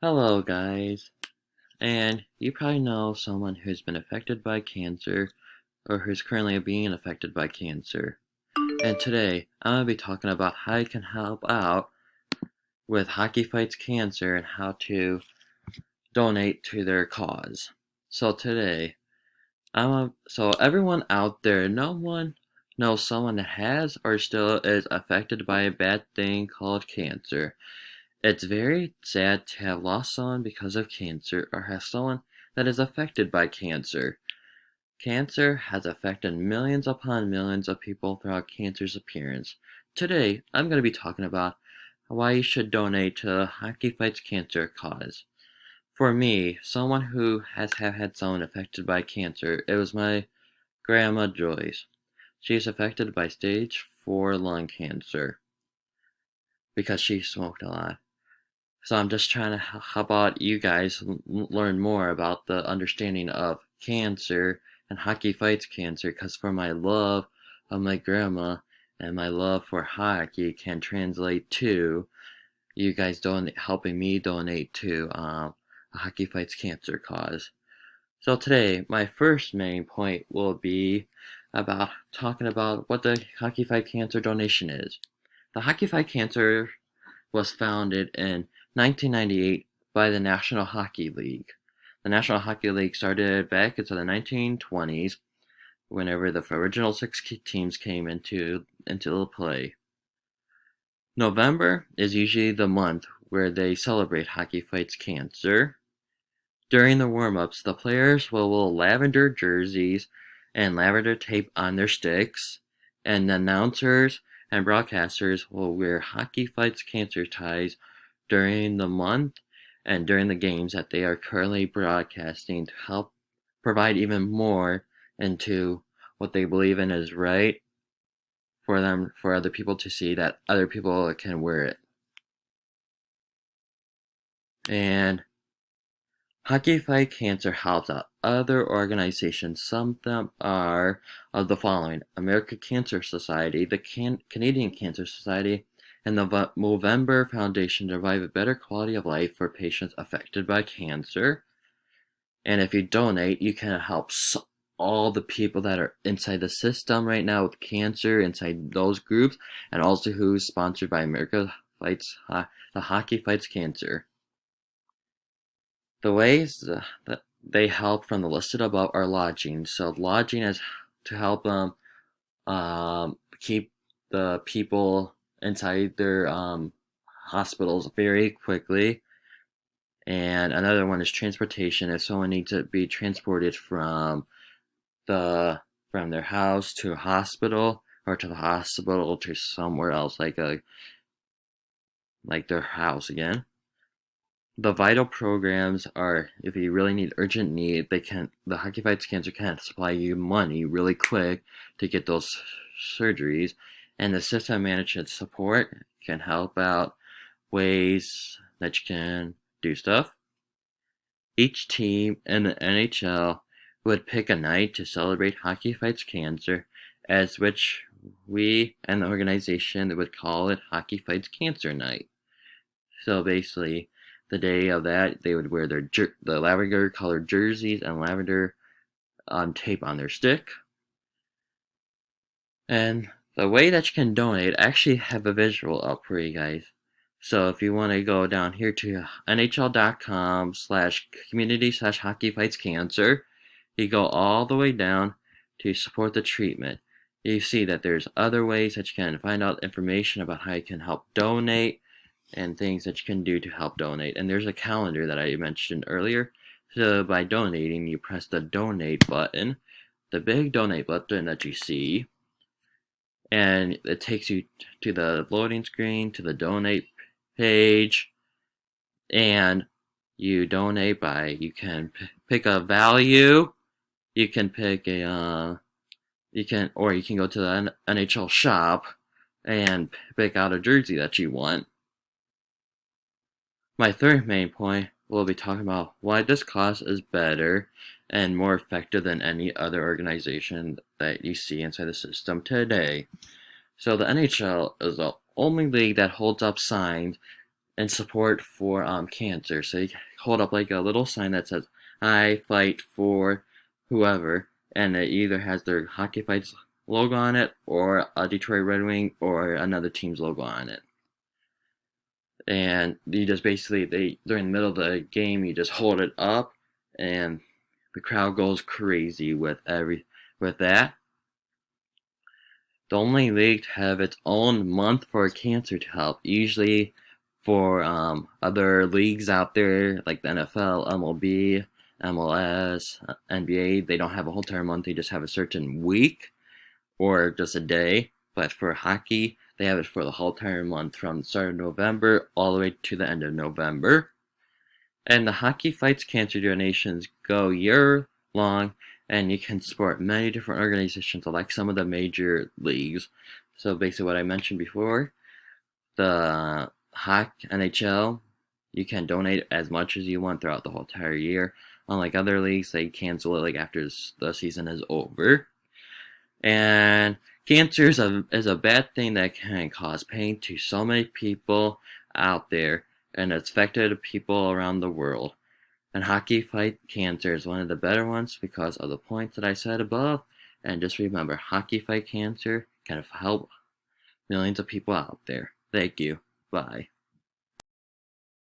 Hello, guys. And you probably know someone who's been affected by cancer or who's currently being affected by cancer. And today, I'm going to be talking about how you can help out with Hockey Fights Cancer and how to donate to their cause. So today, so everyone out there, no one knows someone that has or still is affected by a bad thing called cancer. It's very sad to have lost someone because of cancer or have someone that is affected by cancer. Cancer has affected millions upon millions of people throughout cancer's appearance. Today, I'm going to be talking about why you should donate to the Hockey Fights Cancer cause. For me, someone who has had someone affected by cancer, it was my grandma Joyce. She is affected by stage 4 lung cancer because she smoked a lot. So I'm just trying to help out you guys learn more about the understanding of cancer and Hockey Fights Cancer, because for my love of my grandma and my love for hockey can translate to you guys helping me donate to a Hockey Fights Cancer cause. So today, my first main point will be about talking about what the Hockey Fight Cancer donation is. The Hockey Fight Cancer was founded in 1998 by the National Hockey League. The National Hockey League started back into the 1920s whenever the original 6 teams came into play. November is usually the month where they celebrate Hockey Fights Cancer. During the warm-ups, the players will wear lavender jerseys and lavender tape on their sticks, and the announcers and broadcasters will wear Hockey Fights Cancer ties during the month and during the games that they are currently broadcasting to help provide even more into what they believe in is right for other people to see that other people can wear it. And Hockey Fight Cancer helps out other organizations. Some of them are of the following: American Cancer Society, the Canadian Cancer Society, and the Movember Foundation to provide a better quality of life for patients affected by cancer. And if you donate, you can help all the people that are inside the system right now with cancer, inside those groups, and also who's sponsored by America Fights, the Hockey Fights Cancer. The ways that they help from the listed above are lodging. So lodging is to help them keep the people inside their hospitals very quickly. And another one is transportation. If someone needs to be transported from their house to a hospital, or to the hospital to somewhere else, like their house again. The vital programs are, if you really need urgent need, the Hockey Fights Cancer can supply you money really quick to get those surgeries, and the system management support can help out ways that you can do stuff. Each team in the NHL would pick a night to celebrate Hockey Fights Cancer, as which we and the organization would call it Hockey Fights Cancer Night. So basically, the day of that, they would wear the lavender colored jerseys and lavender tape on their stick. And the way that you can donate, I actually have a visual up for you guys. So if you want to go down here to nhl.com/community/hockeyfightscancer, you go all the way down to support the treatment. You see that there's other ways that you can find out information about how you can help donate and things that you can do to help donate. And there's a calendar that I mentioned earlier. So by donating, you press the donate button, the big donate button that you see, and it takes you to the loading screen, to the donate page, and you donate you can pick a value, you can pick you can go to the NHL shop and pick out a jersey that you want. My third main point will be talking about why this cause is better and more effective than any other organization that you see inside the system today. So the NHL is the only league that holds up signs and support for cancer. So you hold up like a little sign that says, "I fight for whoever," and it either has their Hockey Fights logo on it, or a Detroit Red Wing, or another team's logo on it. And you just basically during the middle of the game you just hold it up, and the crowd goes crazy with that. The only league to have its own month for cancer to help. Usually for other leagues out there like the NFL, MLB, MLS, NBA, they don't have a whole entire month. They just have a certain week or just a day. But for hockey, they have it for the whole entire month from the start of November all the way to the end of November. And the Hockey Fights Cancer donations go year long, and you can support many different organizations like some of the major leagues. So basically what I mentioned before, the NHL, you can donate as much as you want throughout the whole entire year. Unlike other leagues, they cancel it like after the season is over. And cancer is a bad thing that can cause pain to so many people out there, and it's affected people around the world. And Hockey Fight Cancer is one of the better ones because of the points that I said above. And just remember, Hockey Fight Cancer can help millions of people out there. Thank you. Bye.